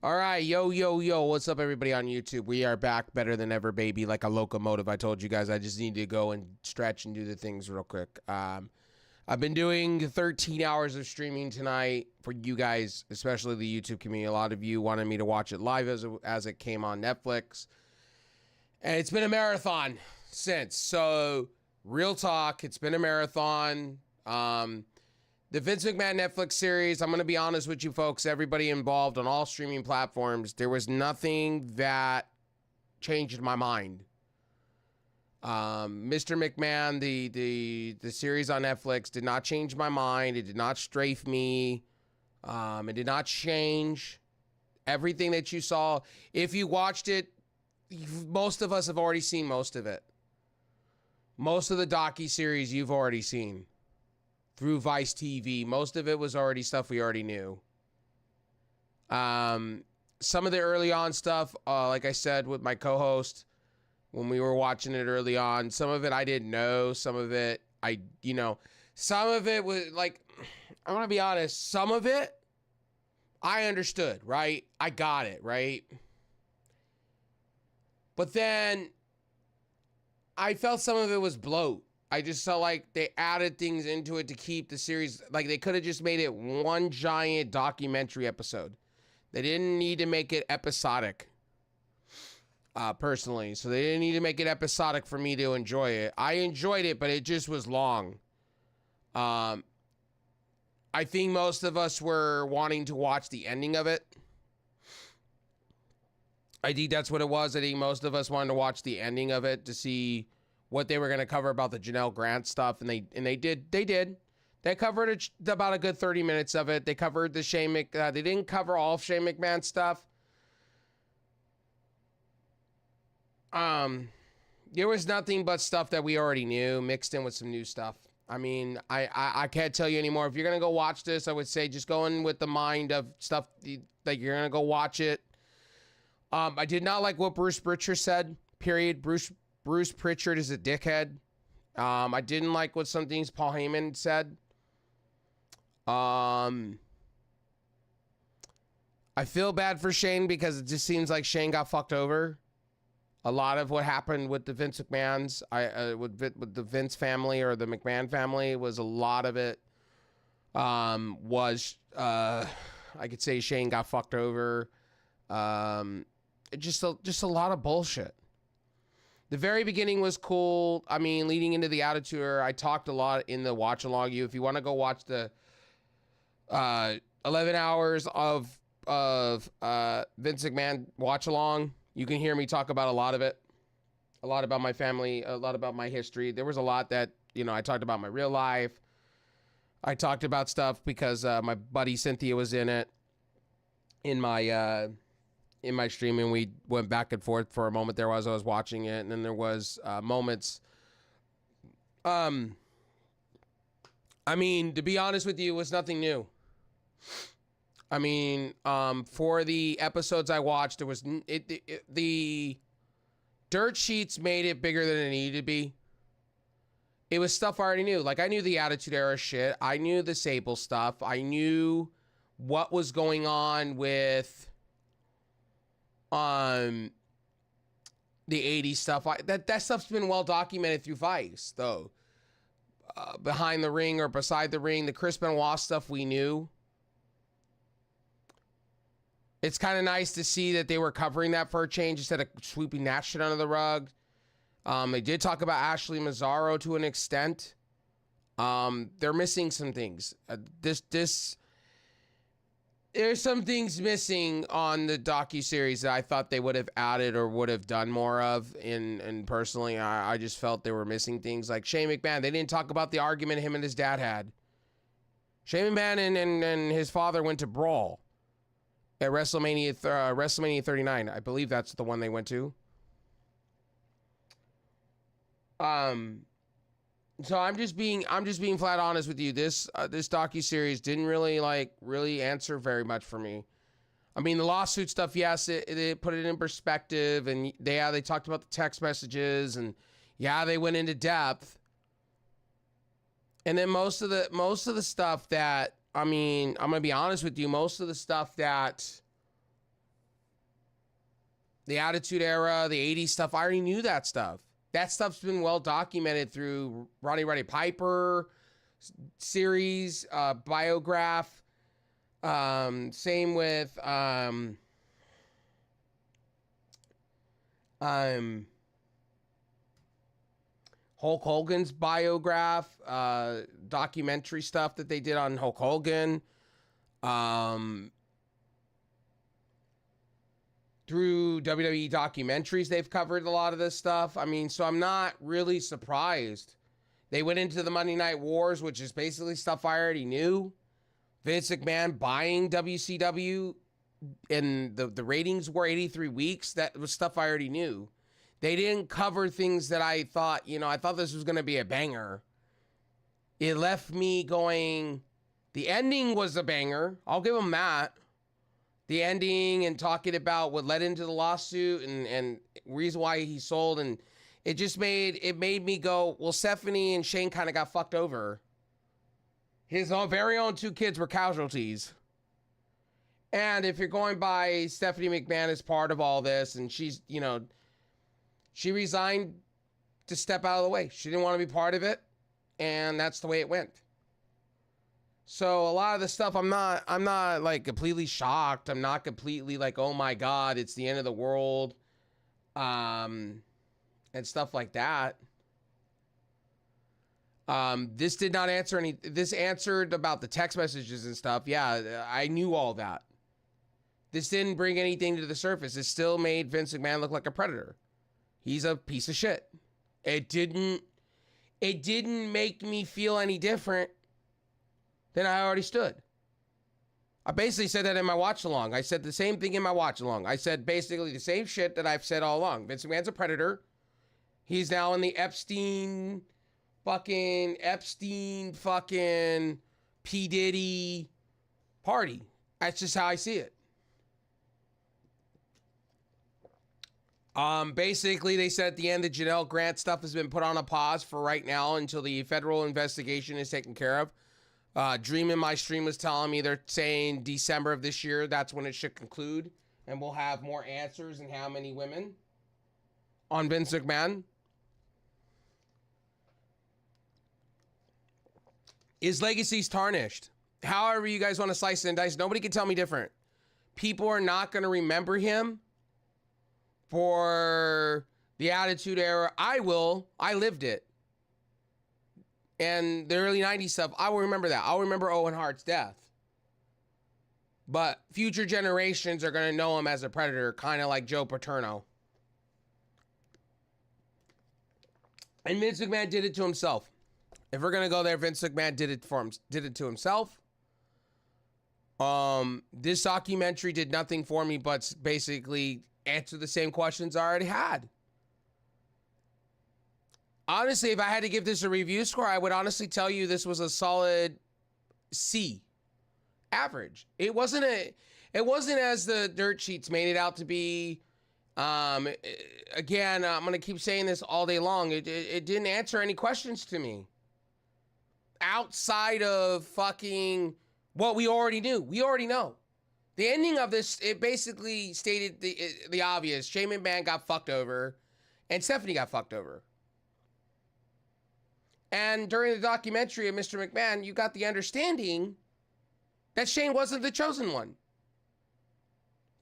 All right, yo, what's up, everybody on YouTube? We are back better than ever, baby, like a locomotive. I told you guys I just need to go and stretch and do the things real quick. I've been doing 13 hours of streaming tonight for you guys, especially the YouTube community. A lot of you wanted me to watch it live as it came on Netflix. And it's been a marathon since. So, real talk, it's been a marathon. The Vince McMahon Netflix series, I'm going to be honest with you folks, everybody involved on all streaming platforms, there was nothing that changed my mind. Mr. McMahon, the series on Netflix did not change my mind. It did not strafe me. It did not change everything that you saw. If you watched it, most of us have already seen most of it. Most of the docuseries you've already seen through Vice TV. Most of it was already stuff we already knew. Some of the early on stuff, like I said with my co-host, when we were watching it early on, some of it I didn't know. Some of it, some of it was like, I'm going to be honest, some of it I understood, right? I got it, right? But then I felt some of it was bloat. I just felt like they added things into it to keep the series. Like, they could have just made it one giant documentary episode. They didn't need to make it episodic, personally. So they didn't need to make it episodic for me to enjoy it. I enjoyed it, but it just was long. I think most of us were wanting to watch the ending of it. I think that's what it was. I think most of us wanted to watch the ending of it to see what they were going to cover about the Janelle Grant stuff, and they did. They covered about a good 30 minutes of it. They covered the Shane they didn't cover all of Shane McMahon stuff. There was nothing but stuff that we already knew mixed in with some new stuff. I mean, I can't tell you anymore. If you're going to go watch this, I would say just go in with the mind of stuff that you're going to go watch it. I did not like what Bruce Pritchard said, period. Bruce Pritchard is a dickhead. I didn't like what some things Paul Heyman said. I feel bad for Shane because it just seems like Shane got fucked over. A lot of what happened with the Vince McMahons, with the Vince family or the McMahon family, was a lot of it. I could say Shane got fucked over. Just a lot of bullshit. The very beginning was cool. I mean, leading into the Attitude Era, I talked a lot in the watch along. If you want to go watch the 11 hours of Vince McMahon watch along, you can hear me talk about a lot of it, a lot about my family, a lot about my history. There was a lot that, I talked about my real life. I talked about stuff because my buddy Cynthia was in it, in my stream, and we went back and forth for a moment there as I was watching it, and then there was moments. I mean, to be honest with you, it was nothing new. I mean, for the episodes I watched, there was the dirt sheets made it bigger than it needed to be. It was stuff I already knew. Like, I knew the Attitude Era shit. I knew the Sable stuff. I knew what was going on with the 80s stuff. That stuff's been well documented through Vice, though. Behind the ring or beside the ring, the Chris Benoit stuff we knew. It's kind of nice to see that they were covering that for a change instead of sweeping that shit under the rug. They did talk about Ashley Mazzaro to an extent. They're missing some things. There's some things missing on the docuseries that I thought they would have added or would have done more of. And personally, I just felt they were missing things. Like Shane McMahon, they didn't talk about the argument him and his dad had. Shane McMahon and his father went to Brawl at WrestleMania 39. I believe that's the one they went to. So I'm just being flat honest with you. This docuseries didn't really answer very much for me. I mean, the lawsuit stuff, yes, it put it in perspective, and they talked about the text messages, and yeah, they went into depth. And then most of the stuff that, I mean, I'm gonna be honest with you, most of the stuff that the Attitude Era, the 80s stuff, I already knew that stuff. That stuff's been well documented through Roddy Piper series, Biograph. Same with Hulk Hogan's Biograph, documentary stuff that they did on Hulk Hogan. Through WWE documentaries, they've covered a lot of this stuff. I mean, so I'm not really surprised. They went into the Monday Night Wars, which is basically stuff I already knew. Vince McMahon buying WCW, and the ratings were 83 weeks. That was stuff I already knew. They didn't cover things that I thought, I thought this was going to be a banger. It left me going, the ending was a banger. I'll give them that. The ending and talking about what led into the lawsuit and reason why he sold. And it just made me go, well, Stephanie and Shane kind of got fucked over. His very own 2 kids were casualties. And if you're going by Stephanie McMahon as part of all this, and she's, she resigned to step out of the way. She didn't want to be part of it. And that's the way it went. So a lot of the stuff, I'm not like completely shocked. I'm not completely like, oh my God, it's the end of the world. And stuff like that. This did not answer this answered about the text messages and stuff. Yeah, I knew all that. This didn't bring anything to the surface. It still made Vince McMahon look like a predator. He's a piece of shit. It didn't make me feel any different than I already stood. I basically said that in my watch along. I said the same thing in my watch along. I said basically the same shit that I've said all along. Vince McMahon's a predator. He's now in the Epstein fucking P. Diddy party. That's just how I see it. Basically, they said at the end, the Janelle Grant stuff has been put on a pause for right now until the federal investigation is taken care of. Dream in my stream was telling me they're saying December of this year, that's when it should conclude. And we'll have more answers and how many women on Vince McMahon. His legacy's tarnished. However you guys want to slice it and dice, nobody can tell me different. People are not going to remember him for the Attitude Era. I will. I lived it. And the early 90s stuff, I will remember that. I'll remember Owen Hart's death. But future generations are going to know him as a predator, kind of like Joe Paterno. And Vince McMahon did it to himself. If we're going to go there, Vince McMahon did it to himself. This documentary did nothing for me but basically answer the same questions I already had. Honestly, if I had to give this a review score, I would honestly tell you this was a solid C, average. It wasn't as the dirt sheets made it out to be. Again, I'm gonna keep saying this all day long. It didn't answer any questions to me outside of fucking what we already knew. We already know. The ending of this, it basically stated the obvious. Shane McMahon got fucked over, and Stephanie got fucked over. And during the documentary of Mr. McMahon, you got the understanding that Shane wasn't the chosen one.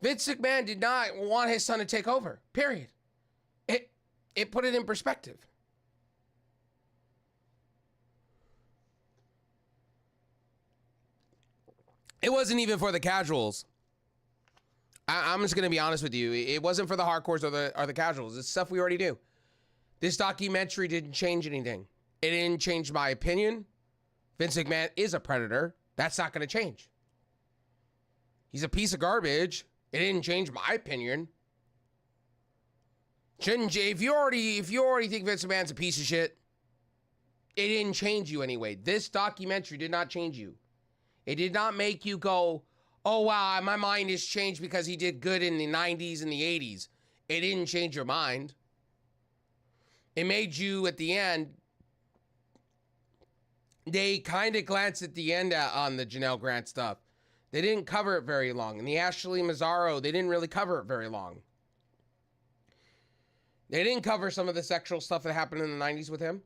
Vince McMahon did not want his son to take over, period. It put it in perspective. It wasn't even for the casuals. I'm just going to be honest with you. It wasn't for the hardcores or the casuals. It's stuff we already knew. This documentary didn't change anything. It didn't change my opinion. Vince McMahon is a predator. That's not going to change. He's a piece of garbage. It didn't change my opinion. If you already think Vince McMahon's a piece of shit, it didn't change you anyway. This documentary did not change you. It did not make you go, oh wow, my mind has changed because he did good in the 90s and the 80s. It didn't change your mind. It made you, at the end, they kind of glanced at the end on the Janelle Grant stuff. They didn't cover it very long. And the Ashley Mazzaro, they didn't really cover it very long. They didn't cover some of the sexual stuff that happened in the 90s with him.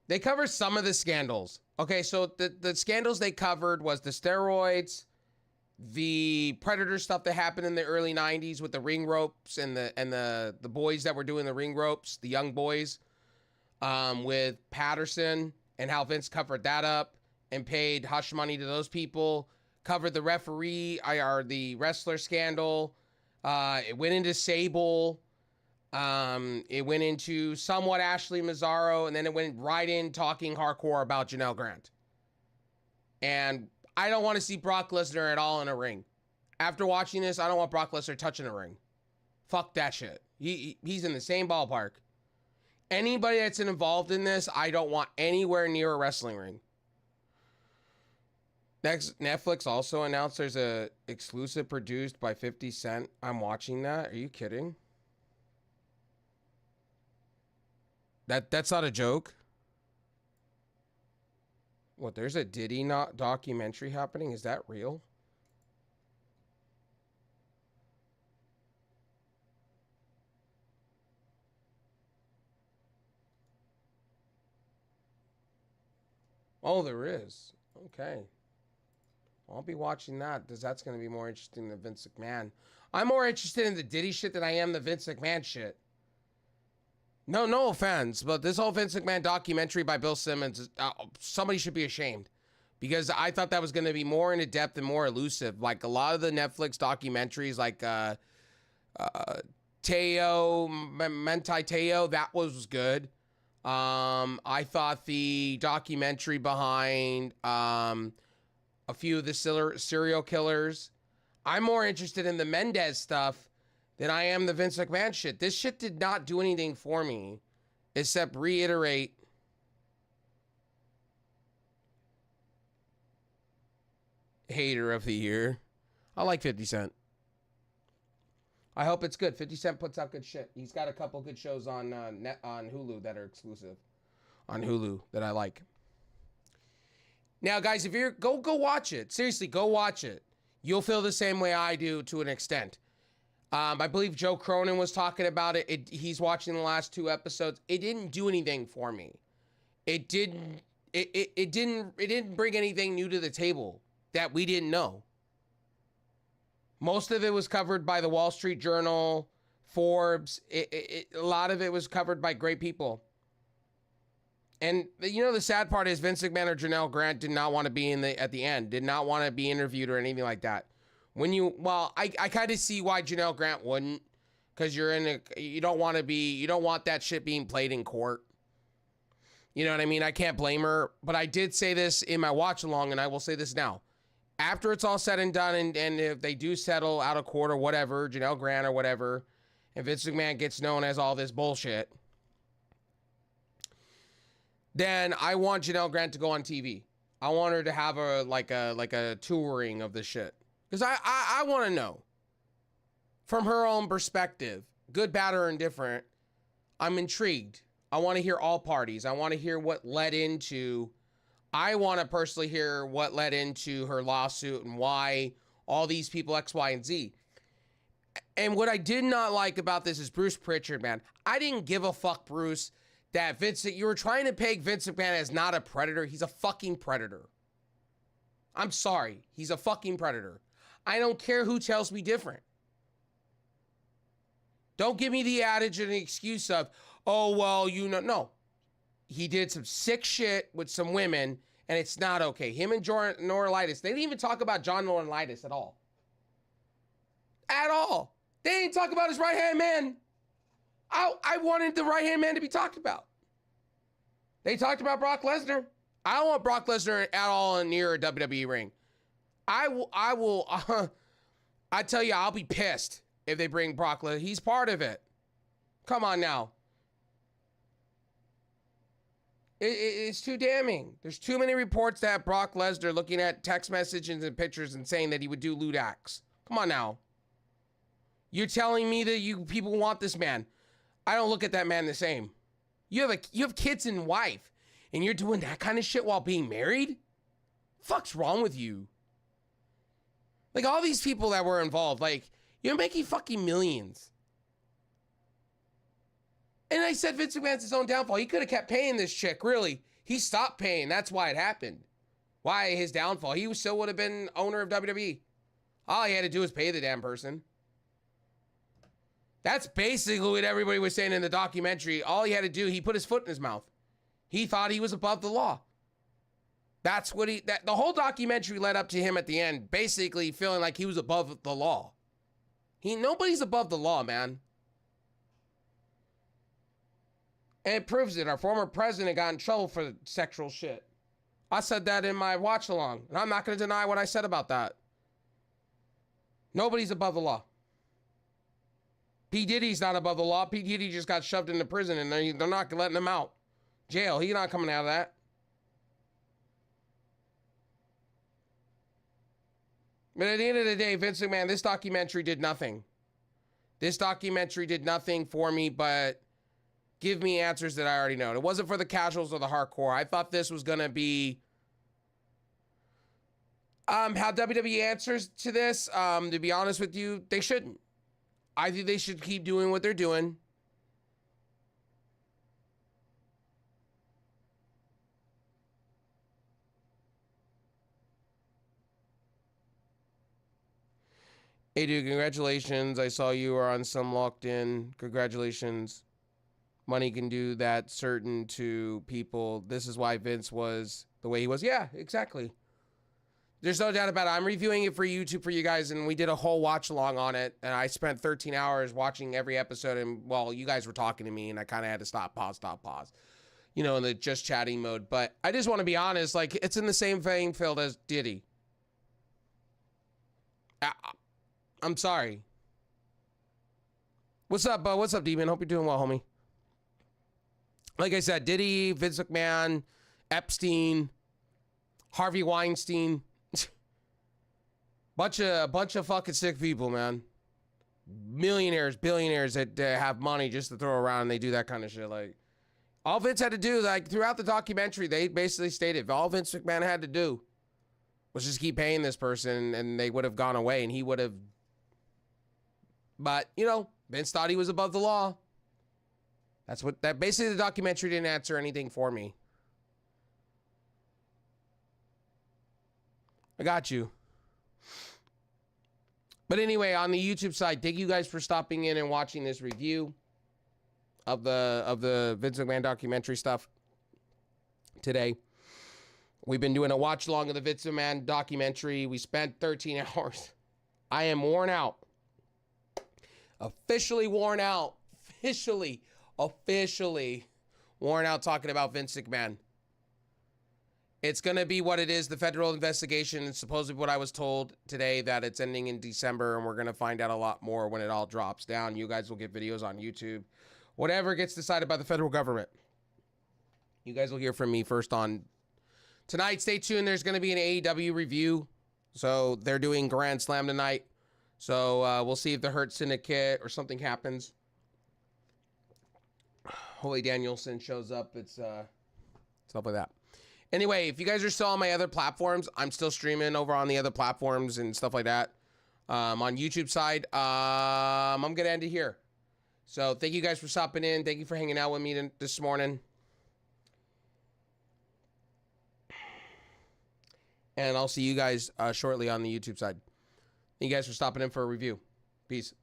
They covered some of the scandals. Okay, so the scandals they covered was the steroids, the predator stuff that happened in the early 90s with the ring ropes and the boys that were doing the ring ropes, the young boys, with Patterson, and how Vince covered that up and paid hush money to those people. Covered the referee or the wrestler scandal. It went into Sable. It went into somewhat Ashley Mazzaro, and then it went right in talking hardcore about Janelle Grant. And I don't want to see Brock Lesnar at all in a ring. After watching this, I don't want Brock Lesnar touching a ring. Fuck that shit. He's in the same ballpark. Anybody that's involved in this, I don't want anywhere near a wrestling ring. Next, Netflix also announced there's a exclusive produced by 50 Cent. I'm watching that. Are you kidding? That's not a joke. What, there's a Diddy not documentary happening? Is that real? Oh, there is. Okay. I'll be watching that because that's going to be more interesting than Vince McMahon. I'm more interested in the Diddy shit than I am the Vince McMahon shit. No offense, but this whole Vince McMahon documentary by Bill Simmons, somebody should be ashamed. Because I thought that was going to be more into depth and more elusive. Like a lot of the Netflix documentaries, like Teo, Mentai Teo, that was good. I thought the documentary behind a few of the serial killers. I'm more interested in the Mendez stuff than I am the Vince McMahon shit. This shit did not do anything for me except reiterate hater of the year. I like 50 Cent. I hope it's good. 50 Cent puts out good shit. He's got a couple good shows on on Hulu that are exclusive on Hulu that I like. Now, guys, if you're go watch it. Seriously, go watch it. You'll feel the same way I do to an extent. I believe Joe Cronin was talking about it. He's watching the last 2 episodes. It didn't do anything for me. It didn't bring anything new to the table that we didn't know. Most of it was covered by the Wall Street Journal, Forbes. A lot of it was covered by great people. And you know the sad part is Vince McMahon or Janelle Grant did not want to be at the end. Did not want to be interviewed or anything like that. I kind of see why Janelle Grant wouldn't, because you don't want that shit being played in court. You know what I mean? I can't blame her, but I did say this in my watch along, and I will say this now. After it's all said and done, and if they do settle out of court or whatever, Janelle Grant or whatever, and Vince McMahon gets known as all this bullshit, then I want Janelle Grant to go on TV. I want her to have a touring of the shit. Because I want to know, from her own perspective, good, bad, or indifferent, I'm intrigued. I want to hear all parties. I want to hear what led into, I want to personally hear what led into her lawsuit and why all these people X, Y, and Z. And what I did not like about this is Bruce Pritchard, man. I didn't give a fuck, Bruce, that you were trying to peg Vince McMahon as not a predator. He's a fucking predator. I'm sorry. He's a fucking predator. I don't care who tells me different. Don't give me the adage and the excuse of, oh, well, no. He did some sick shit with some women, and it's not okay. Him and Laurinaitis, they didn't even talk about John Laurinaitis at all. At all. They didn't talk about his right-hand man. I wanted the right-hand man to be talked about. They talked about Brock Lesnar. I don't want Brock Lesnar at all near a WWE ring. I tell you, I'll be pissed if they bring Brock Lesnar. He's part of it. Come on now. It's too damning. There's too many reports that Brock Lesnar looking at text messages and pictures and saying that he would do lewd acts. Come on now. You're telling me that you people want this man. I don't look at that man the same. You have kids and wife, and you're doing that kind of shit while being married? Fuck's wrong with you? Like all these people that were involved, like you're making fucking millions. And I said Vince McMahon's his own downfall. He could have kept paying this chick, really. He stopped paying. That's why it happened. Why his downfall. He still would have been owner of WWE. All he had to do was pay the damn person. That's basically what everybody was saying in the documentary. All he had to do, he put his foot in his mouth. He thought he was above the law. That's what the whole documentary led up to him at the end, basically feeling like he was above the law. Nobody's above the law, man. And it proves it. Our former president got in trouble for sexual shit. I said that in my watch along, and I'm not going to deny what I said about that. Nobody's above the law. P. Diddy's not above the law. P. Diddy just got shoved into prison, and they're not letting him out. Jail. He's not coming out of that. But at the end of the day, Vince McMahon, this documentary did nothing. This documentary did nothing for me but give me answers that I already know. It wasn't for the casuals or the hardcore. I thought this was going to be how WWE answers to this. To be honest with you, they shouldn't. I think they should keep doing what they're doing. Hey, dude, congratulations. I saw you are on some locked in. Congratulations. Money can do that certain to people. This is why Vince was the way he was. Yeah, exactly. There's no doubt about it. I'm reviewing it for YouTube for you guys, and we did a whole watch along on it, and I spent 13 hours watching every episode, and, well, you guys were talking to me, and I kind of had to stop, pause, you know, in the just chatting mode. But I just want to be honest, like, it's in the same vein field as Diddy. I'm sorry. What's up, bud? What's up, Demon? Hope you're doing well, homie. Like I said, Diddy, Vince McMahon, Epstein, Harvey Weinstein. bunch of fucking sick people, man. Millionaires, billionaires that have money just to throw around, and they do that kind of shit. Like, all Vince had to do, like, throughout the documentary, they basically stated all Vince McMahon had to do was just keep paying this person, and they would have gone away, and he would have. But, you know, Vince thought he was above the law. That basically the documentary didn't answer anything for me. I got you. But anyway, on the YouTube side, thank you guys for stopping in and watching this review of the Vince McMahon documentary stuff today. We've been doing a watch along of the Vince McMahon documentary. We spent 13 hours. I am worn out. Officially worn out. Officially worn out talking about Vince McMahon. It's going to be what it is. The federal investigation is supposedly what I was told today, that it's ending in December, and we're going to find out a lot more when it all drops down. You guys will get videos on YouTube. Whatever gets decided by the federal government, you guys will hear from me first on tonight. Stay tuned. There's going to be an AEW review. So they're doing Grand Slam tonight. So we'll see if the Hurt Syndicate or something happens. Holy Danielson shows up. It's stuff like that. Anyway, if you guys are still on my other platforms, I'm still streaming over on the other platforms and stuff like that. On YouTube side, I'm going to end it here. So thank you guys for stopping in. Thank you for hanging out with me this morning. And I'll see you guys shortly on the YouTube side. Thank you guys for stopping in for a review. Peace.